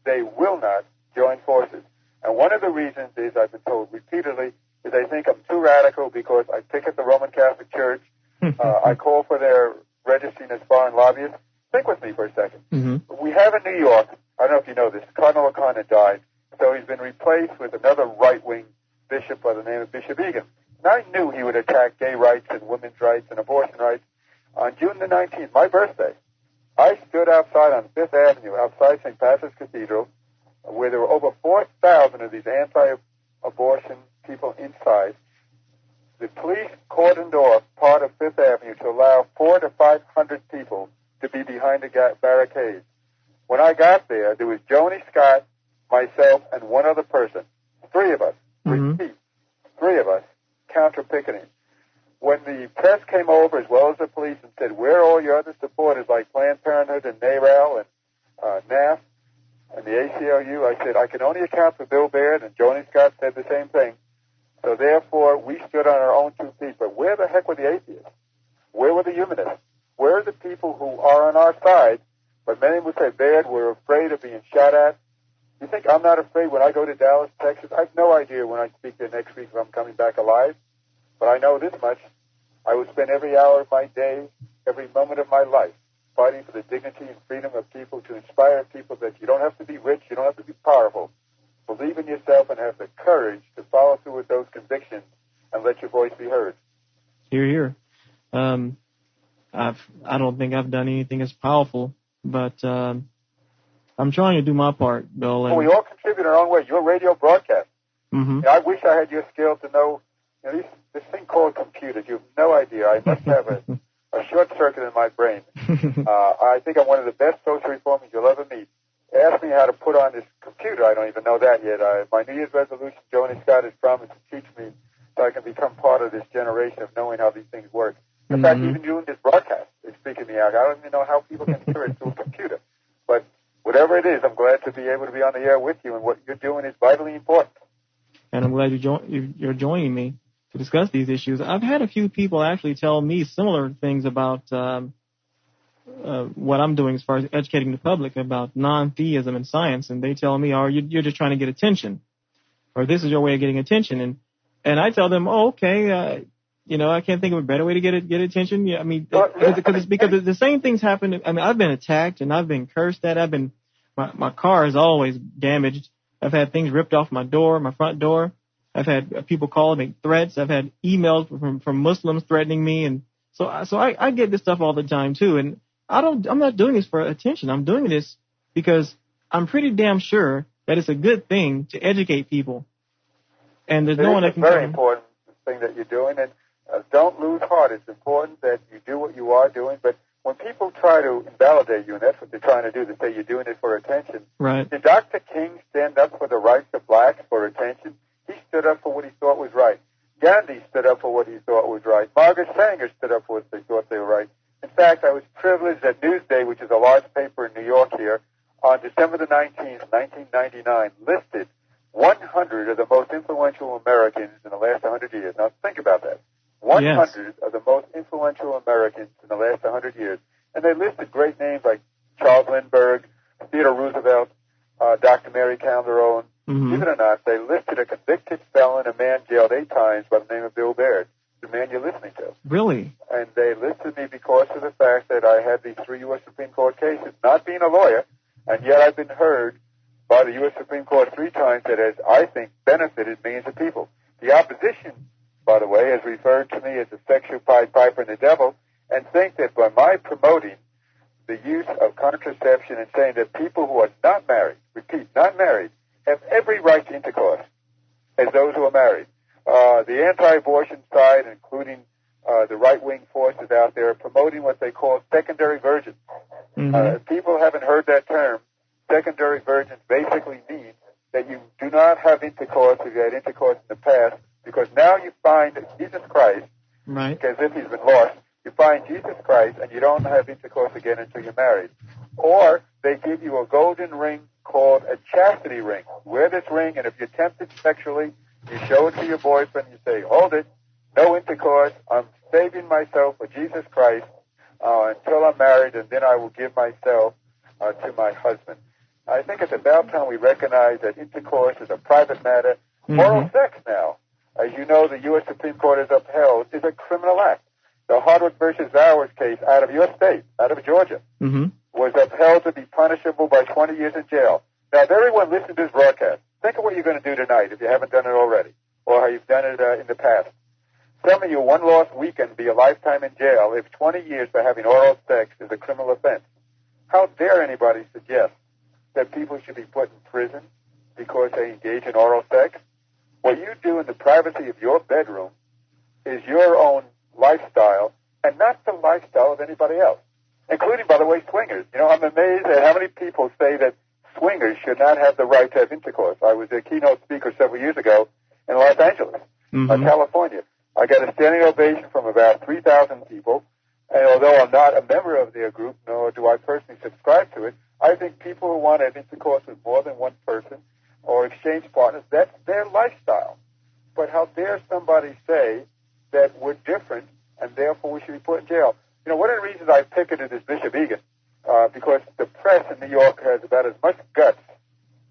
They will not join forces. And one of the reasons is, I've been told repeatedly, is they think I'm too radical because I picket the Roman Catholic Church. I call for their registering as foreign lobbyists. Think with me for a second. Mm-hmm. We have in New York, I don't know if you know this, Cardinal O'Connor died, so he's been replaced with another right-wing bishop by the name of Bishop Egan. And I knew he would attack gay rights and women's rights and abortion rights. On June the 19th, my birthday, I stood outside on 5th Avenue, outside St. Patrick's Cathedral, where there were over 4,000 of these anti-abortion people inside. The police cordoned off part of 5th Avenue to allow 400 to 500 people to be behind the barricades. When I got there, there was Joni Scott, myself, and one other person. 3 of us. Mm-hmm. Repeat. 3 of us counter-picketing. When the press came over, as well as the police, and said, where are all your other supporters like Planned Parenthood and NARAL and NAF and the ACLU, I said, I can only account for Bill Baird, and Joni Scott said the same thing. So therefore, we stood on our own 2 feet. But where the heck were the atheists? Where were the humanists? Where are the people who are on our side? But many would say, Baird, we're afraid of being shot at. You think I'm not afraid when I go to Dallas, Texas? I have no idea when I speak there next week if I'm coming back alive. But I know this much. I would spend every hour of my day, every moment of my life, fighting for the dignity and freedom of people, to inspire people that you don't have to be rich, you don't have to be powerful. Believe in yourself and have the courage to follow through with those convictions and let your voice be heard. Hear, hear. I don't think I've done anything as powerful, but I'm trying to do my part, Bill. Well, we all contribute our own way. Your radio broadcast. Mm-hmm. I wish I had your skill to know, this thing called computers. You have no idea. I must have a short circuit in my brain. I think I'm one of the best social reformers you'll ever meet. Ask me how to put on this computer. I don't even know that yet. My New Year's resolution, Joni Scott has promised to teach me so I can become part of this generation of knowing how these things work. In fact, even doing this broadcast is freaking me out. I don't even know how people can hear it through a computer. But whatever it is, I'm glad to be able to be on the air with you, and what you're doing is vitally important. And I'm glad you're joining me to discuss these issues. I've had a few people actually tell me similar things about what I'm doing as far as educating the public about non-theism and science, and they tell me, "Oh, you're just trying to get attention, or this is your way of getting attention." And I tell them, "Oh, okay, I can't think of a better way to get attention." Yeah, I mean, because the same things happen. I mean, I've been attacked and I've been cursed at. My car is always damaged. I've had things ripped off my door, my front door. I've had people call me threats. I've had emails from Muslims threatening me, and so I get this stuff all the time too. And I'm not doing this for attention. I'm doing this because I'm pretty damn sure that it's a good thing to educate people. And there's no one that can. It's a very important thing that you're doing, and don't lose heart. It's important that you do what you are doing, but when people try to invalidate you, and that's what they're trying to do, they say you're doing it for attention. Right. Did Dr. King stand up for the rights of blacks for attention? He stood up for what he thought was right. Gandhi stood up for what he thought was right. Margaret Sanger stood up for what they thought they were right. In fact, I was privileged at Newsday, which is a large paper in New York here, on December the 19th, 1999, listed 100 of the most influential Americans in the last 100 years. Now, think about that. 100 of the most influential Americans in the last 100 years. And they listed great names like Charles Lindbergh, Theodore Roosevelt, Dr. Mary Calderon. Believe it or not, they listed a convicted felon, a man jailed 8 times by the name of Bill Baird, the man you're listening to. Really? And they listed me because of the fact that I had these 3 U.S. Supreme Court cases, not being a lawyer, and yet I've been heard by the U.S. Supreme Court 3 times that has, I think, benefited millions of people. The opposition, by the way, has referred to me as a sexual Pied Piper and the devil, and think that by my promoting the use of contraception and saying that people who are not married, repeat, not married, have every right to intercourse as those who are married. The anti-abortion side, including the right-wing forces out there, are promoting what they call secondary virgins. People haven't heard that term. Secondary virgins basically means that you do not have intercourse if you had intercourse in the past, because now you find Jesus Christ, as if he's been lost. You find Jesus Christ, and you don't have intercourse again until you're married. Or they give you a golden ring called a chastity ring. Wear this ring, and if you're tempted sexually, you show it to your boyfriend. You say, hold it, no intercourse. I'm saving myself for Jesus Christ until I'm married, and then I will give myself to my husband. I think it's about time we recognize that intercourse is a private matter. Oral sex now, as you know, the U.S. Supreme Court has upheld, is a criminal act. The Hardwick versus Bowers case out of your state, out of Georgia, was upheld to be punishable by 20 years in jail. Now, if everyone listened to this broadcast, think of what you're going to do tonight if you haven't done it already, or how you've done it in the past. Some of you, one lost weekend, be a lifetime in jail if 20 years for having oral sex is a criminal offense. How dare anybody suggest that people should be put in prison because they engage in oral sex? What you do in the privacy of your bedroom is your own lifestyle and not the lifestyle of anybody else, including, by the way, swingers. You know, I'm amazed at how many people say that swingers should not have the right to have intercourse. I was a keynote speaker several years ago in Los Angeles, California. I got a standing ovation from about 3,000 people, and although I'm not a member of their group, nor do I personally subscribe to it, I think people who want to have intercourse with more than one person or exchange partners, that's their lifestyle. But how dare somebody say that we're different and therefore we should be put in jail? You know, one of the reasons I picketed is Bishop Egan, because the press in New York has about as much guts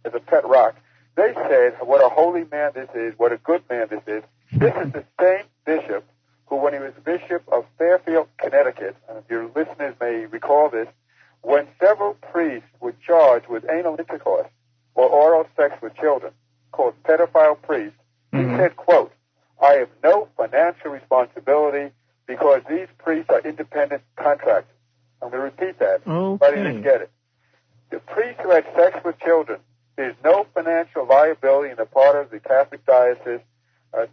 as a pet rock. They said what a holy man this is, what a good man this is. This is the same bishop who, when he was bishop of Fairfield, Connecticut, and if your listeners may recall this, when several priests were charged with anal intercourse or oral sex with children, called pedophile priests, he said, quote, I have no financial responsibility because these priests are independent contractors. I'm going to repeat that. But I didn't get it. The priest who had sex with children, there's no financial liability on the part of the Catholic diocese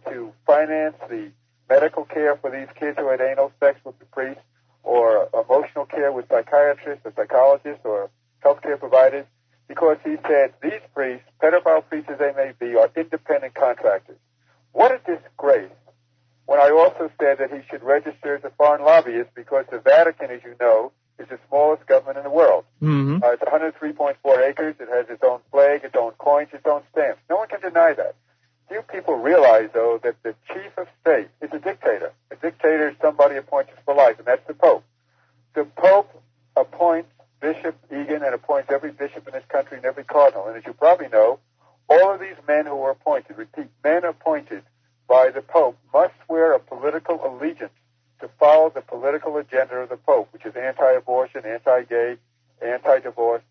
to finance the medical care for these kids who had anal sex with the priest, or emotional care with psychiatrists or psychologists or healthcare providers, because he said these priests, pedophile priests as they may be, are independent contractors. What a disgrace. When I also said that he should register as a foreign lobbyist because the Vatican, as you know, is the smallest government in the world. It's 103.4 acres. It has its own flag, its own coins, its own stamps. No one can deny that. Few people realize, though, that the chief of state is a dictator. A dictator is somebody appointed for life, and that's the Pope. The Pope appoints Bishop Egan and appoints every bishop in this country and every cardinal. And as you probably know, all of these men who are appointed, repeat, men appointed by the Pope, must swear a political allegiance to follow the political agenda of the Pope, which is anti-abortion, anti-gay, anti-divorce.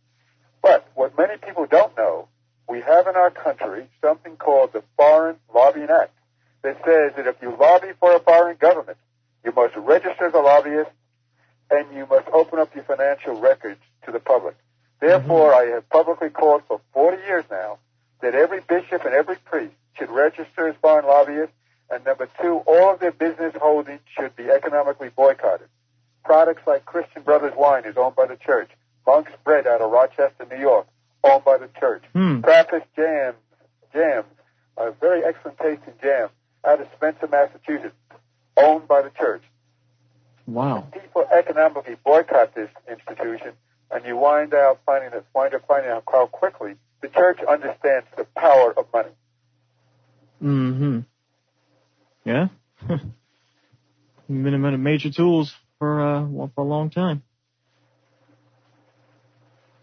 But what many people don't know, we have in our country something called the Foreign Lobbying Act that says that if you lobby for a foreign government, you must register as a lobbyist and you must open up your financial records to the public. Therefore, I have publicly called for 40 years now that every bishop and every priest should register as foreign lobbyists, and number two, all of their business holdings should be economically boycotted. Products like Christian Brothers Wine is owned by the church. Monk's Bread out of Rochester, New York, owned by the church. Trappist Jams, a very excellent tasting jam out of Spencer, Massachusetts, owned by the church. Wow. People economically boycott this institution, and you wind up finding out how quickly the church understands the power of money. Mm-hmm. Yeah. Been one of major tools for a long time.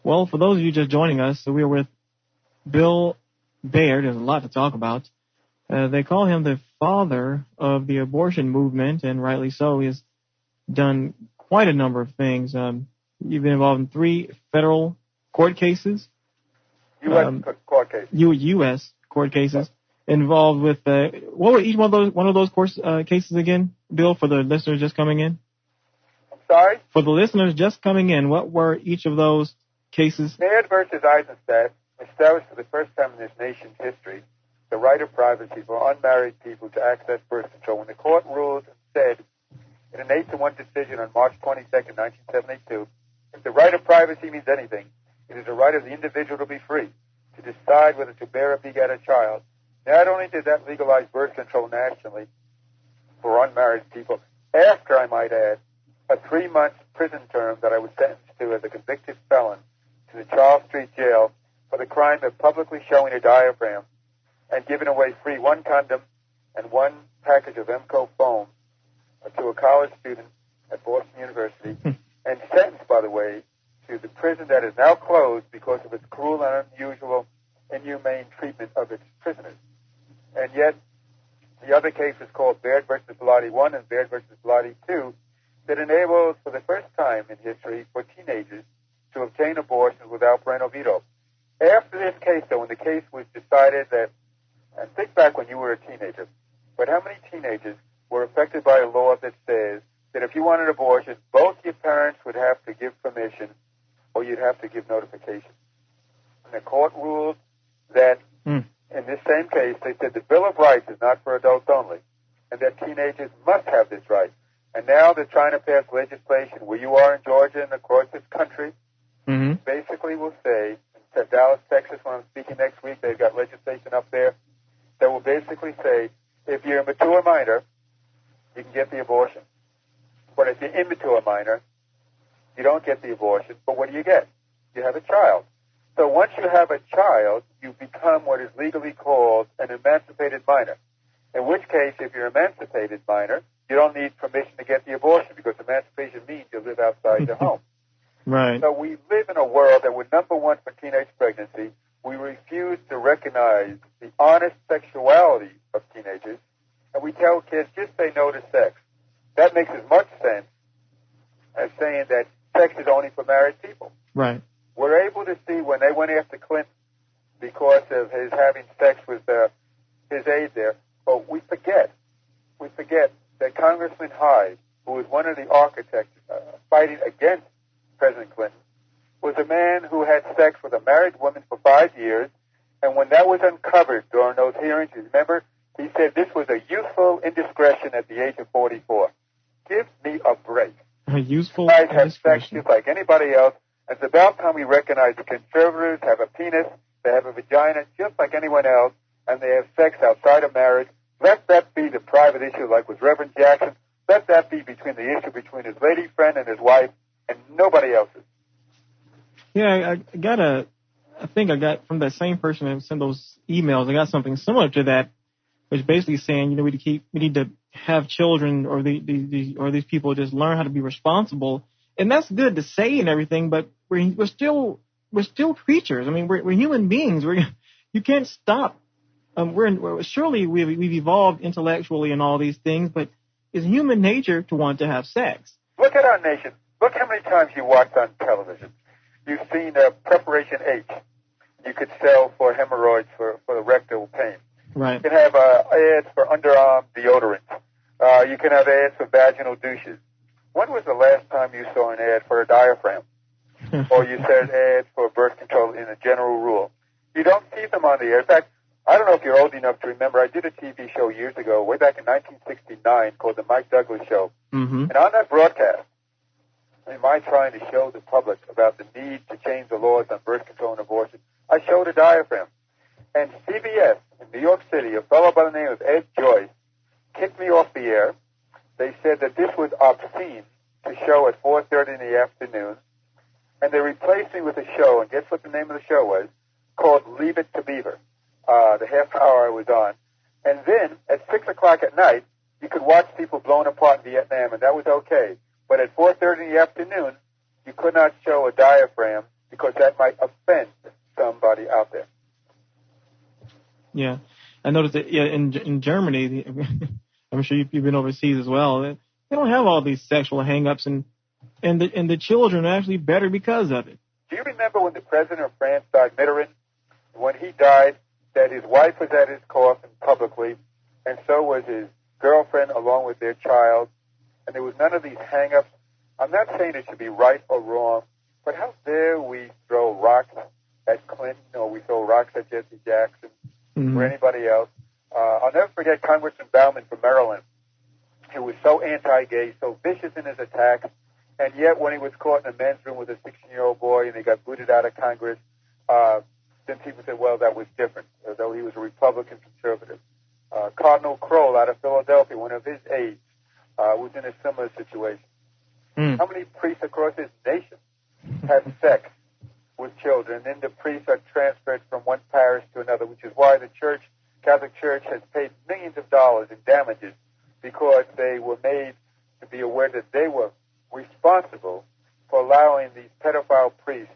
Well, for those of you just joining us, so we are with Bill Baird. There's a lot to talk about. They call him the father of the abortion movement, and rightly so. He has done quite a number of things. You've been involved in 3 federal court cases. U.S. court cases. U.S. court cases. Involved with what were each one of those cases again, Bill? For the listeners just coming in. I'm sorry. For the listeners just coming in, what were each of those cases? Baird versus Eisenstadt established for the first time in this nation's history the right of privacy for unmarried people to access birth control. When the court ruled and said in an 8-1 decision on March 22nd, 1972, if the right of privacy means anything, it is the right of the individual to be free to decide whether to bear or beget a child. Not only did that legalize birth control nationally for unmarried people, after, I might add, a 3-month prison term that I was sentenced to as a convicted felon to the Charles Street Jail for the crime of publicly showing a diaphragm and giving away free 1 condom and 1 package of Emco foam to a college student at Boston University, and sentenced, by the way, to the prison that is now closed because of its cruel and unusual, inhumane treatment of its prisoners. And yet, the other case is called Baird versus Bellotti 1 and Baird versus Bellotti 2 that enables, for the first time in history, for teenagers to obtain abortions without parental veto. After this case, though, when the case was decided that, and think back when you were a teenager, but how many teenagers were affected by a law that says that if you want an abortion, both your parents would have to give permission or you'd have to give notification. And the court ruled that in this same case, they said the Bill of Rights is not for adults only, and that teenagers must have this right. And now they're trying to pass legislation where you are in Georgia and across this country, basically will say, in Dallas, Texas, when I'm speaking next week, they've got legislation up there that will basically say, if you're a mature minor, you can get the abortion. But if you're immature minor, you don't get the abortion. But what do you get? You have a child. So once you have a child, you become what is legally called an emancipated minor. In which case, if you're an emancipated minor, you don't need permission to get the abortion because emancipation means you live outside the home. Right. So we live in a world that, with number one for teenage pregnancy, we refuse to recognize the honest sexuality of teenagers, and we tell kids just say no to sex. That makes as much sense as saying that sex is only for married people. Right. We're able to see when they went after Clinton because of his having sex with his aide there, but we forget that Congressman Hyde, who was one of the architects fighting against President Clinton, was a man who had sex with a married woman for 5 years, and when that was uncovered during those hearings, you remember, he said this was a youthful indiscretion at the age of 44. Give me a break. A useful guys have sex just like anybody else. It's about time we recognize the conservatives have a penis, they have a vagina just like anyone else, and they have sex outside of marriage. Let that be the private issue like with Reverend Jackson. Let that be between the issue between his lady friend and his wife and nobody else's. Yeah, I think I got from that same person that sent those emails, I got something similar to that, which basically saying, we need to have children or these people just learn how to be responsible. And that's good to say and everything, but we're still creatures. I mean, we're human beings. You can't stop. Surely we've evolved intellectually and all these things, but it's human nature to want to have sex. Look at our nation. Look how many times you watch on television. You've seen Preparation H. You could sell for hemorrhoids for the rectal pain. Right. You can have ads for underarm deodorant. You can have ads for vaginal douches. When was the last time you saw an ad for a diaphragm? Or you said ads for birth control in a general rule? You don't see them on the air. In fact, I don't know if you're old enough to remember, I did a TV show years ago, way back in 1969, called The Mike Douglas Show. And on that broadcast, am I trying to show the public about the need to change the laws on birth control and abortion? I showed a diaphragm. And CBS in New York City, a fellow by the name of Ed Joyce, kicked me off the air. They said that this was obscene to show at 4:30 in the afternoon. And they replaced me with a show, and guess what the name of the show was? called Leave It to Beaver, the half hour I was on. And then at 6 o'clock at night, you could watch people blown apart in Vietnam, and that was okay. But at 4:30 in the afternoon, you could not show a diaphragm because that might offend somebody out there. Yeah. I noticed that in Germany, I'm sure you've been overseas as well, they don't have all these sexual hang-ups, and the children are actually better because of it. Do you remember when the president of France died, Mitterrand, when he died, that his wife was at his coffin publicly, and so was his girlfriend along with their child, and there was none of these hang-ups. I'm not saying it should be right or wrong, but how dare we throw rocks at Clinton, or we throw rocks at Jesse Jackson, or anybody else. I'll never forget Congressman Bauman from Maryland, who was so anti-gay, so vicious in his attacks, and yet when he was caught in a men's room with a 16-year-old boy and he got booted out of Congress, then people said, well, that was different, though he was a Republican conservative. Cardinal Kroll out of Philadelphia, one of his aides, was in a similar situation. How many priests across this nation have sex with children, and then the priests are transferred from one parish to another, which is why the Catholic Church has paid millions of dollars in damages, because they were made to be aware that they were responsible for allowing these pedophile priests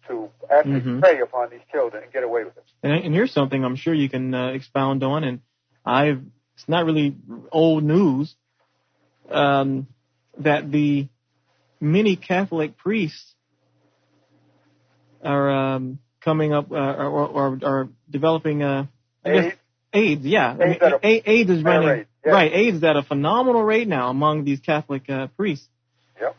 to actually prey upon these children and get away with it. And here's something I'm sure you can expound on, and it's not really old news, that the many Catholic priests are coming up or are developing AIDS. Yeah, AIDS is running right. AIDS is at a phenomenal rate now among these Catholic priests. Yep.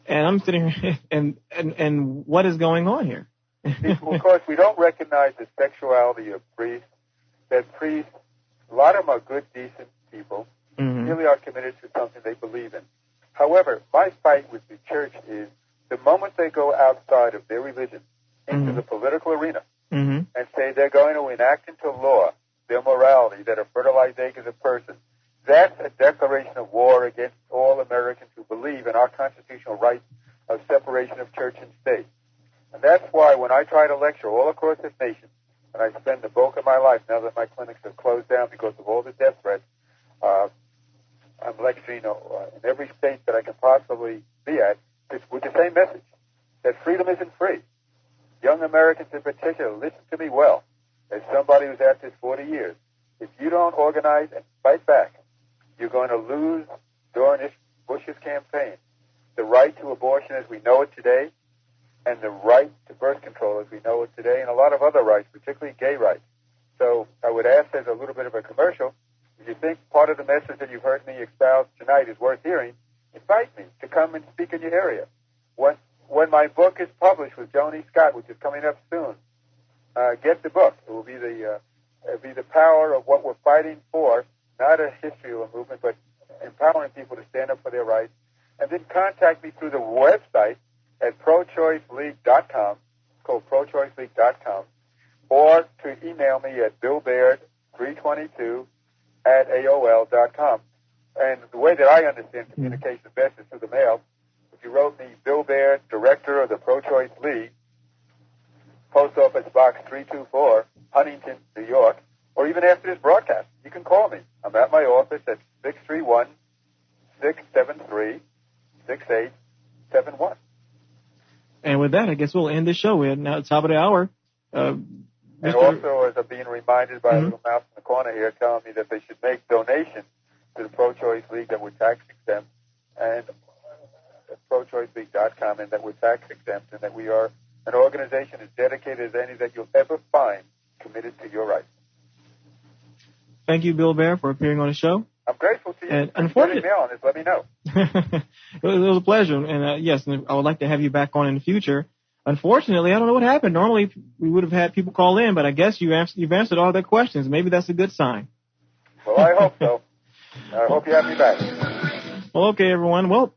And I'm sitting here, and what is going on here? Of course, we don't recognize the sexuality of priests. That priests, a lot of them are good, decent people, really are committed to something they believe in. However, my fight with the church is the moment they go outside of their religion into the political arena and say they're going to enact into law their morality, that a fertilized egg is a person, that's a declaration of war against all Americans who believe in our constitutional right of separation of church and state. And that's why when I try to lecture all across this nation, and I spend the bulk of my life, now that my clinics have closed down because of all the death threats, I'm lecturing in every state that I can possibly be at with the same message, that freedom isn't free. Young Americans in particular, listen to me well, as somebody who's at this 40 years. If you don't organize and fight back, you're going to lose during Bush's campaign the right to abortion as we know it today, and the right to birth control as we know it today, and a lot of other rights, particularly gay rights. So I would ask, as a little bit of a commercial, if you think part of the message that you've heard me espouse tonight is worth hearing, invite me to come and speak in your area. When my book is published with Joni Scott, which is coming up soon, get the book. It will be the power of what we're fighting for, not a history of a movement, but empowering people to stand up for their rights. And then contact me through the website at prochoiceleague.com. It's called prochoiceleague.com. Or to email me at billbaird322 at AOL.com. And the way that I understand communication best is through the mail. If you wrote me, Bill Baird, Director of the Pro-Choice League, Post Office Box 324, Huntington, New York, or even after this broadcast, you can call me. I'm at my office at 631-673-6871. And with that, I guess we'll end the show. We're now at the top of the hour. And also, as I'm being reminded by a little mouse in the corner here telling me that they should make donations to the Pro-Choice League that were tax exempt, and at prochoiceleague.com, and that we're tax exempt, and that we are an organization as dedicated as any that you'll ever find committed to your rights. Thank you, Bill Baird, for appearing on the show. I'm grateful to you. And unfortunately, on this, let me know. It was a pleasure, and yes, and I would like to have you back on in the future. Unfortunately, I don't know what happened. Normally, we would have had people call in, but I guess you've answered all their questions. Maybe that's a good sign. Well, I hope so. I hope you have me back. Well, okay, everyone. Well,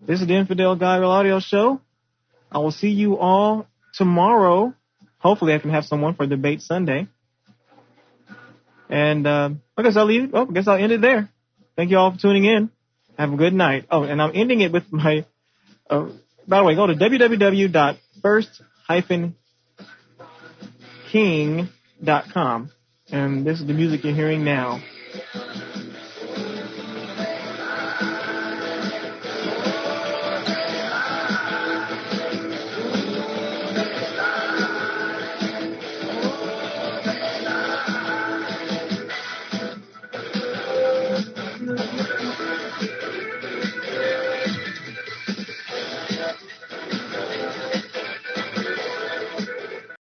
this is the Infidel Guy Real Audio Show. I will see you all tomorrow. Hopefully, I can have someone for Debate Sunday. And I guess I'll leave. Oh, I guess I'll end it there. Thank you all for tuning in. Have a good night. Oh, and I'm ending it with my. By the way, go to www.first-kingdom.com king.com. And this is the music you're hearing now.